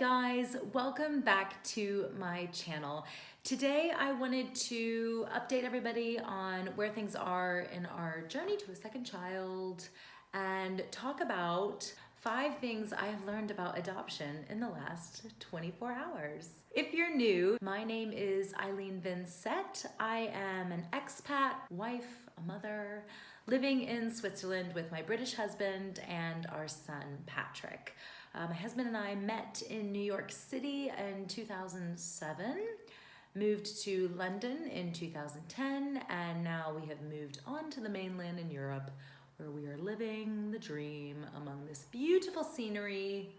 guys, welcome back to my channel. Today I wanted to update everybody on where things are in our journey to a second child and talk about 5 things I have learned about adoption in the last 24 hours. If you're new, my name is Eileen Vincett. I am an expat, wife, a mother, living in Switzerland with my British husband and our son, Patrick. My husband and I met in New York City in 2007, moved to London in 2010, and now we have moved on to the mainland in Europe, where we are living the dream among this beautiful scenery.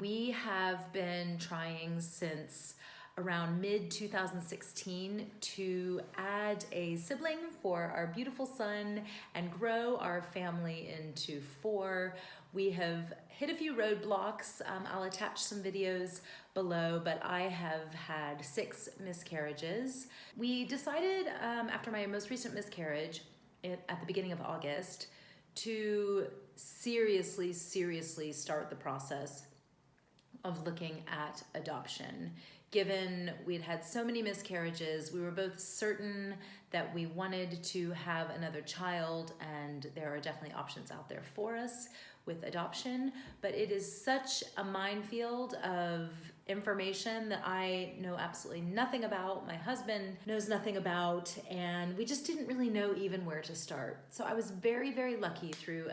We have been trying since around mid-2016 to add a sibling for our beautiful son and grow our family into 4. We have hit a few roadblocks. I'll attach some videos below, but I have had 6 miscarriages. We decided after my most recent miscarriage at the beginning of August to seriously start the process of looking at adoption. Given we'd had so many miscarriages, we were both certain that we wanted to have another child, and there are definitely options out there for us with adoption, but it is such a minefield of information that I know absolutely nothing about, my husband knows nothing about, and we just didn't really know even where to start. So I was very lucky through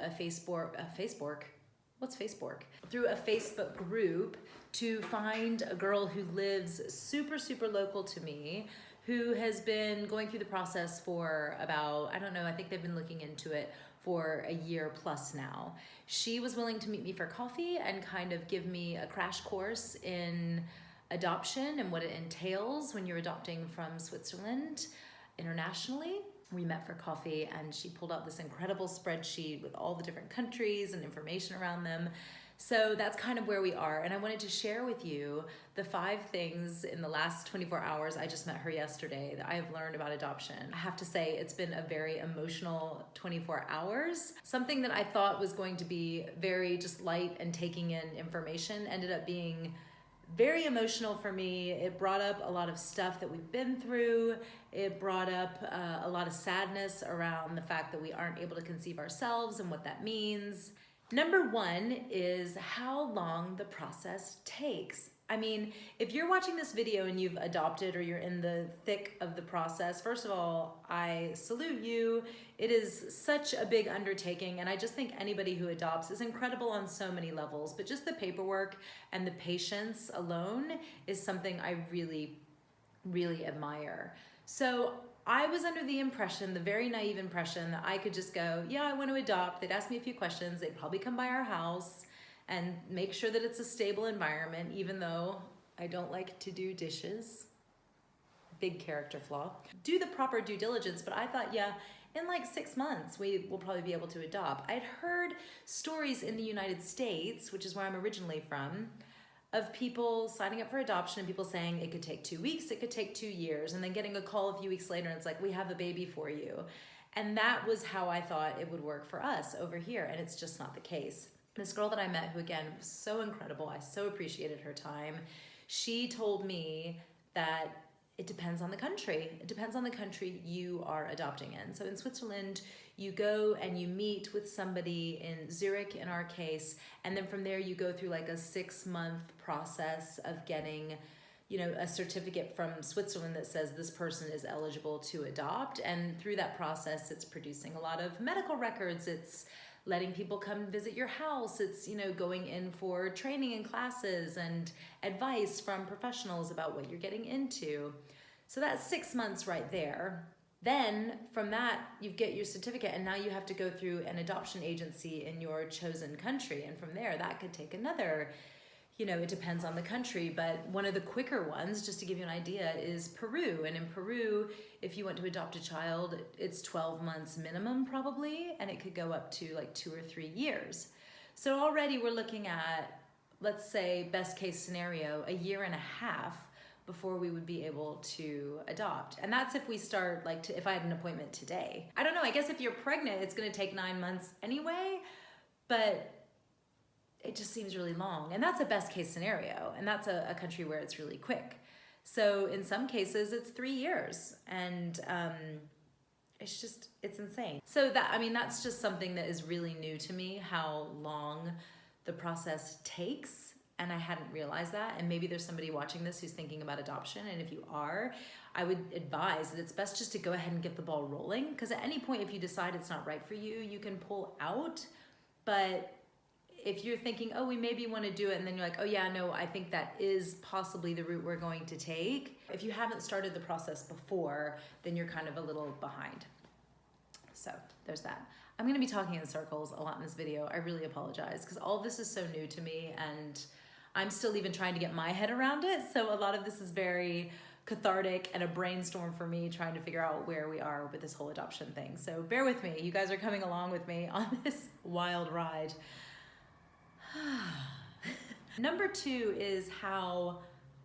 through a Facebook group to find a girl who lives super local to me, who has been going through the process for about, I don't know, I think they've been looking into it for a year plus now. She was willing to meet me for coffee and kind of give me a crash course in adoption and what it entails when you're adopting from Switzerland internationally. We met for coffee and she pulled out this incredible spreadsheet with all the different countries and information around them. So that's kind of where we are. And I wanted to share with you the 5 things in the last 24 hours. I just met her yesterday that I have learned about adoption. I have to say it's been a very emotional 24 hours. Something that I thought was going to be very just light and taking in information ended up being very emotional for me. It brought up a lot of stuff that we've been through. It brought up a lot of sadness around the fact that we aren't able to conceive ourselves and what that means. Number 1 is how long the process takes. I mean, if you're watching this video and you've adopted or you're in the thick of the process, first of all, I salute you. It is such a big undertaking, and I just think anybody who adopts is incredible on so many levels, but just the paperwork and the patience alone is something I really admire. So I was under the impression, the very naive impression, that I could just go, yeah, I want to adopt. They'd ask me a few questions. They'd probably come by our house and make sure that it's a stable environment, even though I don't like to do dishes. Big character flaw. Do the proper due diligence, but I thought, yeah, in like 6 months, we will probably be able to adopt. I'd heard stories in the United States, which is where I'm originally from, of people signing up for adoption and people saying it could take 2 weeks, it could take 2 years, and then getting a call a few weeks later and it's like, we have a baby for you. And that was how I thought it would work for us over here, and it's just not the case. This girl that I met, who again was so incredible, I so appreciated her time, she told me that it depends on the country. It depends on the country you are adopting in. So in Switzerland, you go and you meet with somebody in Zurich, in our case, and then from there you go through like a 6-month process of getting, you know, a certificate from Switzerland that says this person is eligible to adopt. And through that process, it's producing a lot of medical records. It's letting people come visit your house. It's, you know, going in for training and classes and advice from professionals about what you're getting into. So that's 6 months right there. Then from that, you get your certificate, and now you have to go through an adoption agency in your chosen country. And from there, that could take another, you know, it depends on the country, but one of the quicker ones, just to give you an idea, is Peru. And in Peru, if you want to adopt a child, it's 12 months minimum probably, and it could go up to like 2 or 3 years. So already we're looking at, let's say, best case scenario, a 1.5 years before we would be able to adopt. And that's if we start, like, if I had an appointment today. I don't know, I guess if you're pregnant, it's gonna take 9 months anyway, but it just seems really long. And that's a best case scenario. And that's a country where it's really quick. So in some cases it's 3 years, and it's insane. So that's just something that is really new to me, how long the process takes. And I hadn't realized that. And maybe there's somebody watching this who's thinking about adoption. And if you are, I would advise that it's best just to go ahead and get the ball rolling. Because at any point, if you decide it's not right for you, you can pull out. But if you're thinking, oh, we maybe want to do it, and then you're like, oh yeah, no, I think that is possibly the route we're going to take. If you haven't started the process before, then you're kind of a little behind. So there's that. I'm going to be talking in circles a lot in this video. I really apologize, because all of this is so new to me, and I'm still even trying to get my head around it. So a lot of this is very cathartic and a brainstorm for me, trying to figure out where we are with this whole adoption thing. So bear with me. You guys are coming along with me on this wild ride. Number 2 is how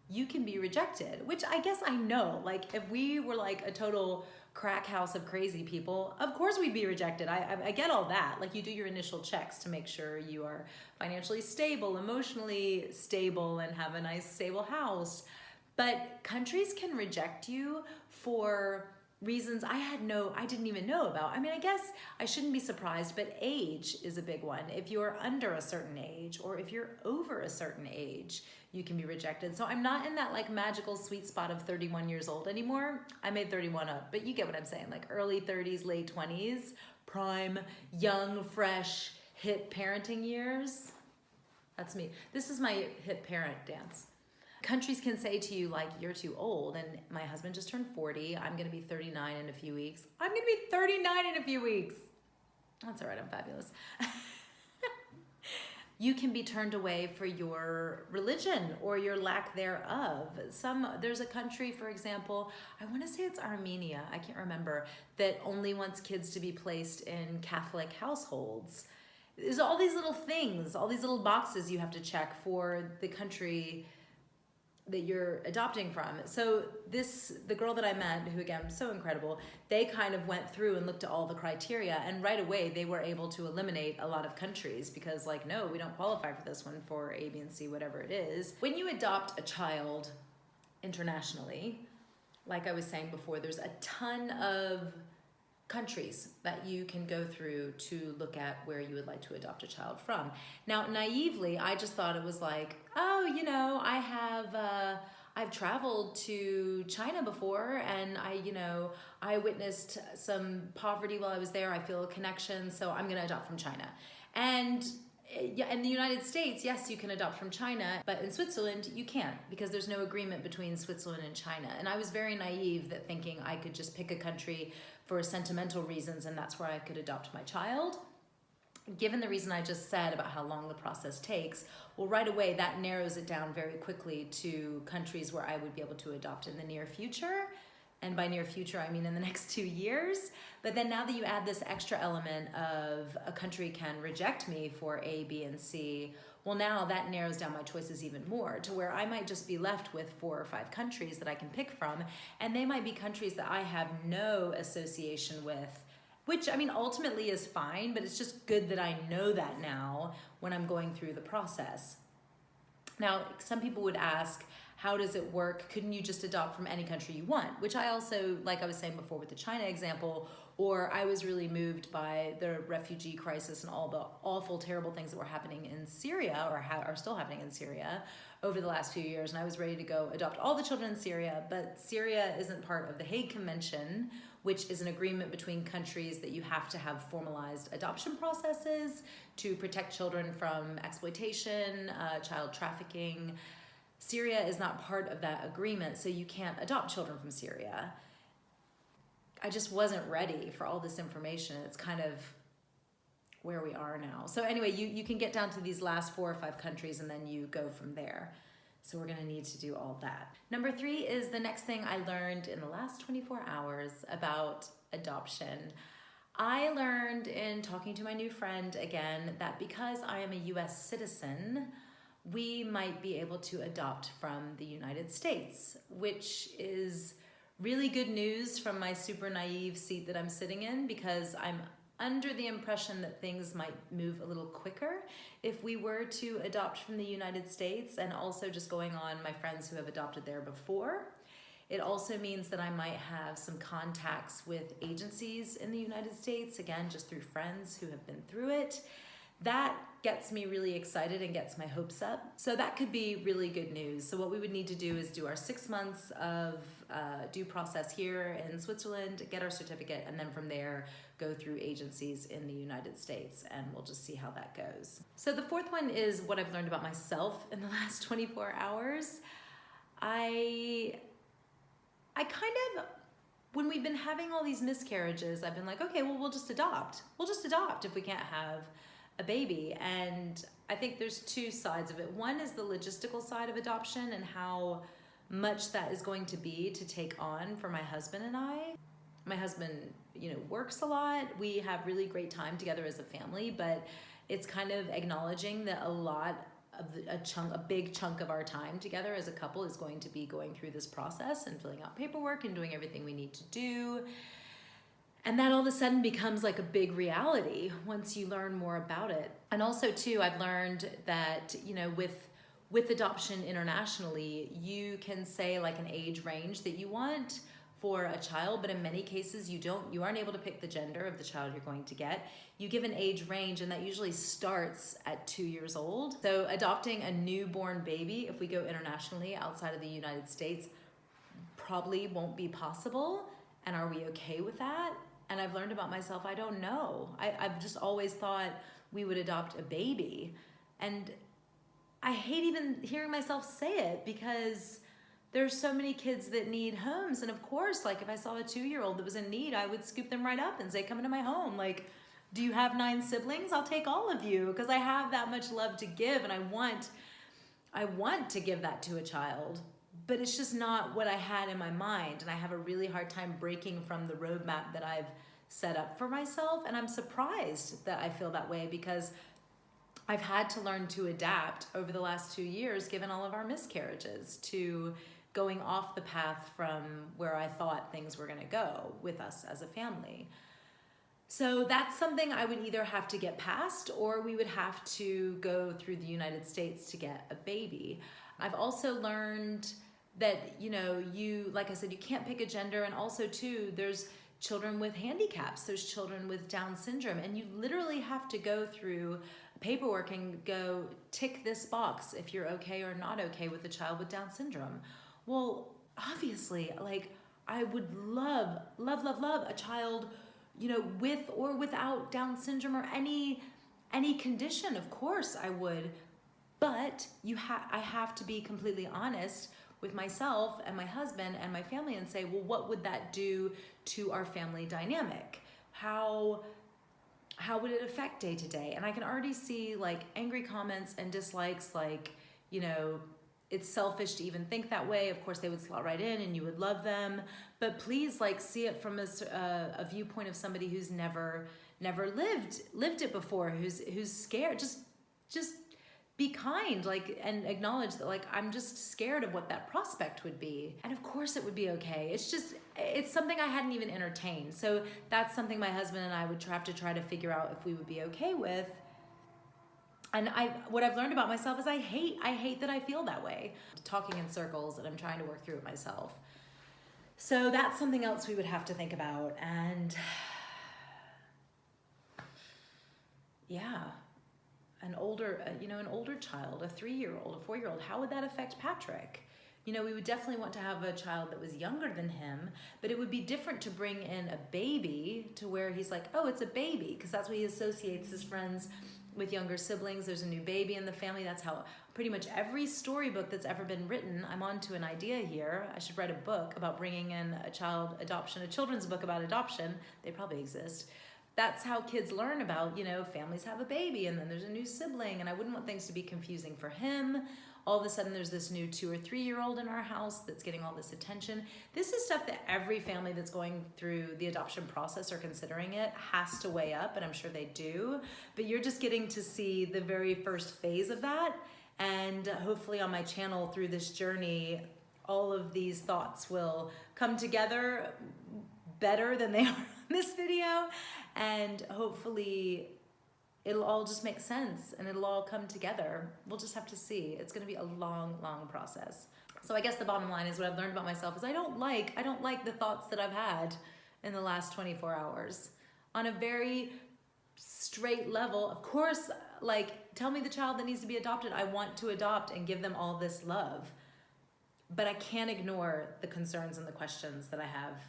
you can be rejected, which I guess I know. Like, if we were like a total crack house of crazy people, of course we'd be rejected. I get all that. Like, you do your initial checks to make sure you are financially stable, emotionally stable, and have a nice stable house. But countries can reject you for reasons I didn't even know about. I mean, I guess I shouldn't be surprised, but age is a big one. If you're under a certain age, or if you're over a certain age, you can be rejected. So I'm not in that like magical sweet spot of 31 years old anymore. I made 31 up, but you get what I'm saying. Like early 30s, late 20s, prime, young, fresh, hip parenting years. That's me. This is my hip parent dance. Countries can say to you, like, you're too old, and my husband just turned 40. I'm gonna be 39 in a few weeks. I'm gonna be 39 in a few weeks. That's all right, I'm fabulous. You can be turned away for your religion or your lack thereof. There's a country, for example, I wanna say it's Armenia, I can't remember, that only wants kids to be placed in Catholic households. There's all these little things, all these little boxes you have to check for the country that you're adopting from. So the girl that I met, who again, so incredible, they kind of went through and looked at all the criteria, and right away they were able to eliminate a lot of countries because, like, no, we don't qualify for this one for A, B, and C, whatever it is. When you adopt a child internationally, like I was saying before, there's a ton of countries that you can go through to look at where you would like to adopt a child from. Now, naively, I just thought it was like, oh, you know, I've traveled to China before, and I witnessed some poverty while I was there. I feel a connection, so I'm gonna adopt from China. And yeah, in the United States, yes, you can adopt from China, but in Switzerland, you can't, because there's no agreement between Switzerland and China. And I was very naive that thinking I could just pick a country for sentimental reasons and that's where I could adopt my child. Given the reason I just said about how long the process takes, well, right away that narrows it down very quickly to countries where I would be able to adopt in the near future. And by near future, I mean in the next 2 years. But then now that you add this extra element of a country can reject me for A, B, and C, well, now that narrows down my choices even more to where I might just be left with 4 or 5 countries that I can pick from. And they might be countries that I have no association with, which, I mean, ultimately is fine, but it's just good that I know that now when I'm going through the process. Now, some people would ask, how does it work? Couldn't you just adopt from any country you want? Which I also, like I was saying before with the China example, or I was really moved by the refugee crisis and all the awful, terrible things that were happening in Syria, or are still happening in Syria over the last few years. And I was ready to go adopt all the children in Syria, but Syria isn't part of the Hague Convention, which is an agreement between countries that you have to have formalized adoption processes to protect children from exploitation, child trafficking. Syria is not part of that agreement, so you can't adopt children from Syria. I just wasn't ready for all this information. It's kind of where we are now. So anyway, you can get down to these last 4 or 5 countries and then you go from there. So we're gonna need to do all that. Number 3 is the next thing I learned in the last 24 hours about adoption. I learned in talking to my new friend again that because I am a US citizen, we might be able to adopt from the United States, which is really good news from my super naive seat that I'm sitting in, because I'm under the impression that things might move a little quicker if we were to adopt from the United States, and also just going on my friends who have adopted there before. It also means that I might have some contacts with agencies in the United States, again, just through friends who have been through it. That gets me really excited and gets my hopes up. So that could be really good news. So what we would need to do is do our 6 months of due process here in Switzerland, get our certificate, and then from there go through agencies in the United States, and we'll just see how that goes. So the fourth one is what I've learned about myself in the last 24 hours. I kind of, when we've been having all these miscarriages, I've been like, okay, well, we'll just adopt. We'll just adopt if we can't have a baby. And I think there's two sides of it. One is the logistical side of adoption and how much that is going to be to take on for my husband and I. My husband, works a lot. We have really great time together as a family, but it's kind of acknowledging that a big chunk of our time together as a couple is going to be going through this process and filling out paperwork and doing everything we need to do. And that all of a sudden becomes like a big reality once you learn more about it. And also too, I've learned that, with adoption internationally, you can say like an age range that you want for a child, but in many cases you aren't able to pick the gender of the child you're going to get. You give an age range, and that usually starts at 2 years old. So adopting a newborn baby, if we go internationally outside of the United States, probably won't be possible. And are we okay with that? And I've learned about myself, I don't know. I've just always thought we would adopt a baby. And I hate even hearing myself say it, because there's so many kids that need homes. And of course, like if I saw a 2-year-old that was in need, I would scoop them right up and say, come into my home. Like, do you have 9 siblings? I'll take all of you, because I have that much love to give, and I want to give that to a child. But it's just not what I had in my mind. And I have a really hard time breaking from the roadmap that I've set up for myself. And I'm surprised that I feel that way, because I've had to learn to adapt over the last 2 years, given all of our miscarriages, to going off the path from where I thought things were gonna go with us as a family. So that's something I would either have to get past, or we would have to go through the United States to get a baby. I've also learned that, like I said, you can't pick a gender. And also too, there's children with handicaps, there's children with Down syndrome, and you literally have to go through paperwork and go tick this box if you're okay or not okay with a child with Down syndrome. Well, obviously, like, I would love a child, with or without Down syndrome or any condition. Of course I would, but I have to be completely honest with myself and my husband and my family and say, well, what would that do to our family dynamic? How would it affect day to day? And I can already see like angry comments and dislikes, like, it's selfish to even think that way. Of course they would slot right in and you would love them, but please like see it from a viewpoint of somebody who's never lived it before, who's scared. Just be kind, like, and acknowledge that, like, I'm just scared of what that prospect would be. And of course it would be okay. It's something I hadn't even entertained. So that's something my husband and I would have to try to figure out if we would be okay with. And what I've learned about myself is I hate that I feel that way. Talking in circles, and I'm trying to work through it myself. So that's something else we would have to think about. And yeah. An older child, a 3-year-old, a 4-year-old, how would that affect Patrick? We would definitely want to have a child that was younger than him, but it would be different to bring in a baby to where he's like, oh, it's a baby, because that's what he associates his friends with younger siblings. There's a new baby in the family. That's how pretty much every storybook that's ever been written, I'm onto an idea here. I should write a book about bringing in a children's book about adoption. They probably exist. That's how kids learn about, families have a baby and then there's a new sibling, and I wouldn't want things to be confusing for him. All of a sudden there's this new 2 or 3-year-old in our house that's getting all this attention. This is stuff that every family that's going through the adoption process or considering it has to weigh up, and I'm sure they do. But you're just getting to see the very first phase of that. And hopefully on my channel through this journey, all of these thoughts will come together better than they are this video, and hopefully it'll all just make sense and it'll all come together. We'll just have to see. It's gonna be a long, long process. So I guess the bottom line is what I've learned about myself is I don't like the thoughts that I've had in the last 24 hours. On a very straight level, of course, like, tell me the child that needs to be adopted. I want to adopt and give them all this love. But I can't ignore the concerns and the questions that I have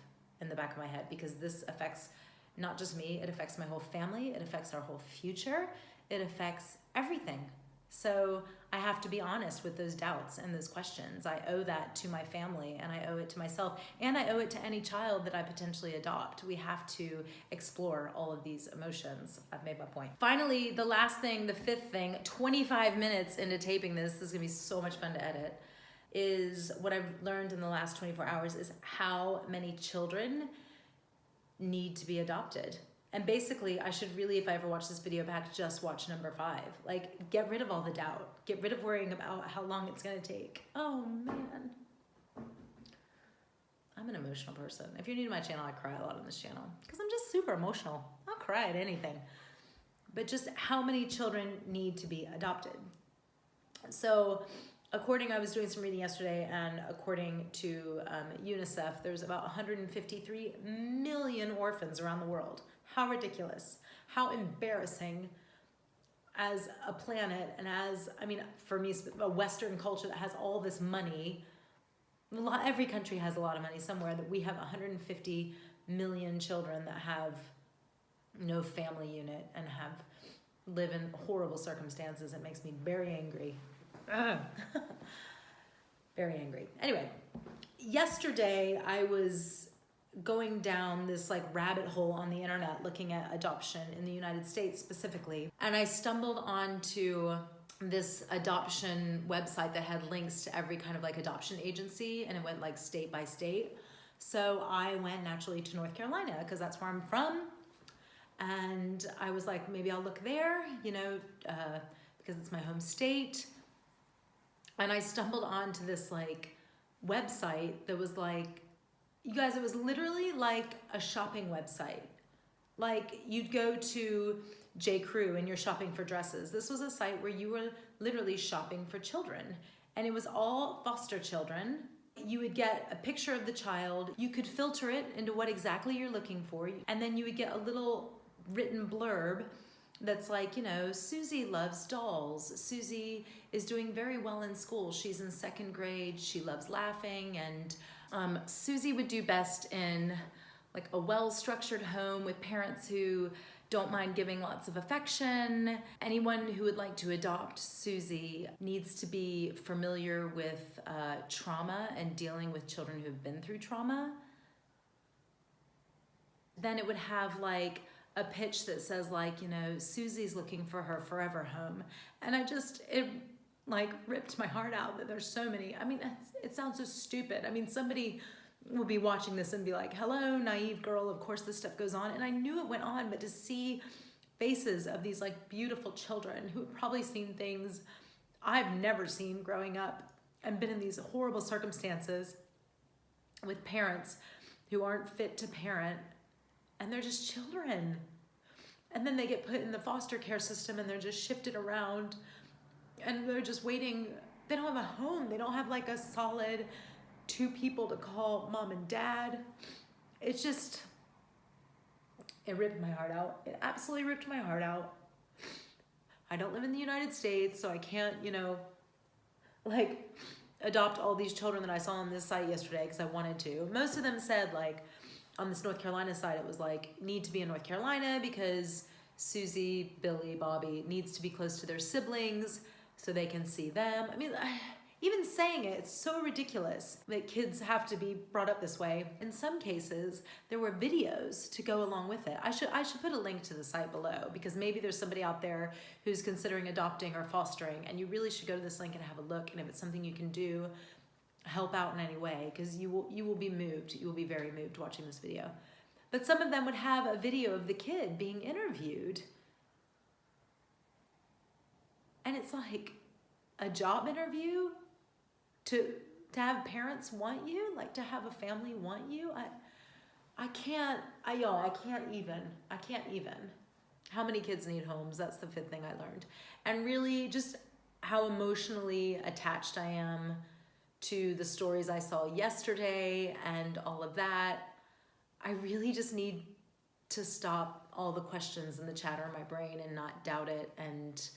in the back of my head, because this affects not just me, it affects my whole family, it affects our whole future, it affects everything. So I have to be honest with those doubts and those questions. I owe that to my family, and I owe it to myself, and I owe it to any child that I potentially adopt. We have to explore all of these emotions. I've made my point. Finally, the last thing, the fifth thing, 25 minutes into taping this is gonna be so much fun to edit, is what I've learned in the last 24 hours is how many children need to be adopted. And basically, I should really, if I ever watch this video back, just watch number 5. Like, get rid of all the doubt. Get rid of worrying about how long it's gonna take. Oh man. I'm an emotional person. If you're new to my channel, I cry a lot on this channel because I'm just super emotional. I'll cry at anything. But just how many children need to be adopted? So, I was doing some reading yesterday, and according to UNICEF, there's about 153 million orphans around the world. How ridiculous, how embarrassing as a planet, and as, I mean, for me, a Western culture that has all this money, every country has a lot of money somewhere, that we have 150 million children that have no family unit and live in horrible circumstances. It makes me very angry. Very angry. Anyway, yesterday I was going down this like rabbit hole on the internet looking at adoption in the United States specifically, and I stumbled onto this adoption website that had links to every kind of like adoption agency, and it went like state by state. So I went naturally to North Carolina because that's where I'm from, and I was like, maybe I'll look there, you know, because it's my home state. And I stumbled onto this like website that was like, you guys, it was literally like a shopping website. Like, you'd go to J. Crew and you're shopping for dresses. This was a site where you were literally shopping for children, and it was all foster children. You would get a picture of the child. You could filter it into what exactly you're looking for. And then you would get a little written blurb that's like, you know, Susie loves dolls. Susie is doing very well in school. She's in 2nd grade. She loves laughing. And Susie would do best in like a well-structured home with parents who don't mind giving lots of affection. Anyone who would like to adopt Susie needs to be familiar with trauma and dealing with children who've been through trauma. Then it would have like a pitch that says like, you know, Susie's looking for her forever home. And it like ripped my heart out that there's so many. I mean, it sounds so stupid. I mean, somebody will be watching this and be like, hello, naive girl, of course this stuff goes on. And I knew it went on, but to see faces of these like beautiful children who have probably seen things I've never seen growing up and been in these horrible circumstances with parents who aren't fit to parent, and they're just children. And then they get put in the foster care system and they're just shifted around, and they're just waiting. They don't have a home. They don't have like a solid 2 people to call mom and dad. It's just, it ripped my heart out. It absolutely ripped my heart out. I don't live in the United States, so I can't, you know, like adopt all these children that I saw on this site yesterday because I wanted to. Most of them said like, on this North Carolina side, it was like, need to be in North Carolina because Susie, Billy, Bobby needs to be close to their siblings so they can see them. I mean, even saying it, it's so ridiculous that kids have to be brought up this way. In some cases, there were videos to go along with it. I should put a link to the site below, because maybe there's somebody out there who's considering adopting or fostering, and you really should go to this link and have a look, and if it's something you can do, help out in any way, because you will be moved. You will be very moved watching this video. But some of them would have a video of the kid being interviewed. And it's like a job interview to have parents want you, like to have a family want you. I can't even. How many kids need homes? That's the fifth thing I learned. And really just how emotionally attached I am to the stories I saw yesterday and all of that. I really just need to stop all the questions and the chatter in my brain and not doubt it and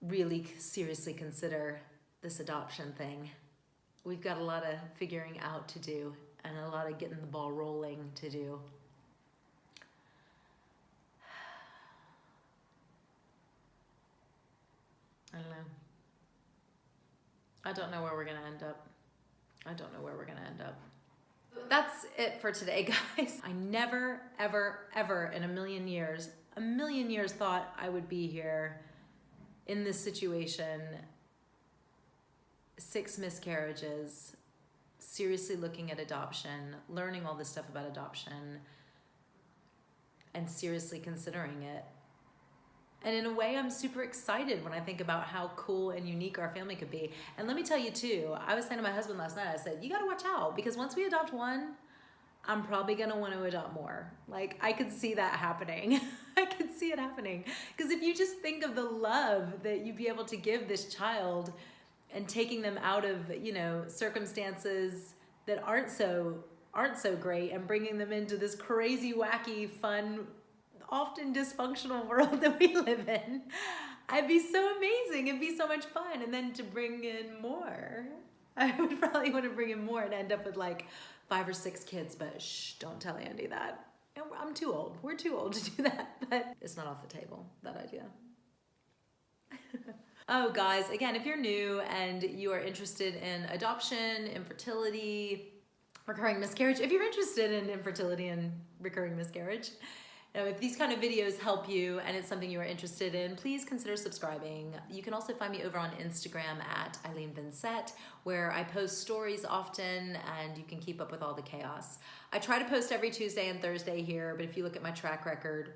really seriously consider this adoption thing. We've got a lot of figuring out to do and a lot of getting the ball rolling to do. I don't know. I don't know where we're gonna end up. That's it for today, guys. I never, ever, ever in a million years thought I would be here in this situation. 6 miscarriages, seriously looking at adoption, learning all this stuff about adoption, and seriously considering it. And in a way, I'm super excited when I think about how cool and unique our family could be. And let me tell you too, I was saying to my husband last night, I said, you gotta watch out, because once we adopt one, I'm probably gonna wanna adopt more. Like, I could see that happening. I could see it happening. Because if you just think of the love that you'd be able to give this child and taking them out of, circumstances that aren't so great and bringing them into this crazy, wacky, fun, often dysfunctional world that we live in, it'd be so amazing. It'd be so much fun. And then to bring in more, I would probably want to bring in more and end up with like 5 or 6 kids, but shh, don't tell Andy that. I'm too old. We're too old to do that, but it's not off the table, that idea. Oh, guys, again, if you're new and you are interested in adoption, infertility, recurring miscarriage, if you're interested in infertility and recurring miscarriage, if these kind of videos help you and it's something you are interested in, please consider subscribing. You can also find me over on Instagram at Eileen Vincett, where I post stories often and you can keep up with all the chaos. I try to post every Tuesday and Thursday here, but if you look at my track record,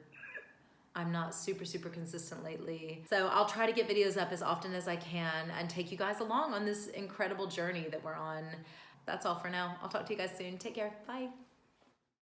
I'm not super consistent lately. So I'll try to get videos up as often as I can and take you guys along on this incredible journey that we're on. That's all for now. I'll talk to you guys soon. Take care. Bye.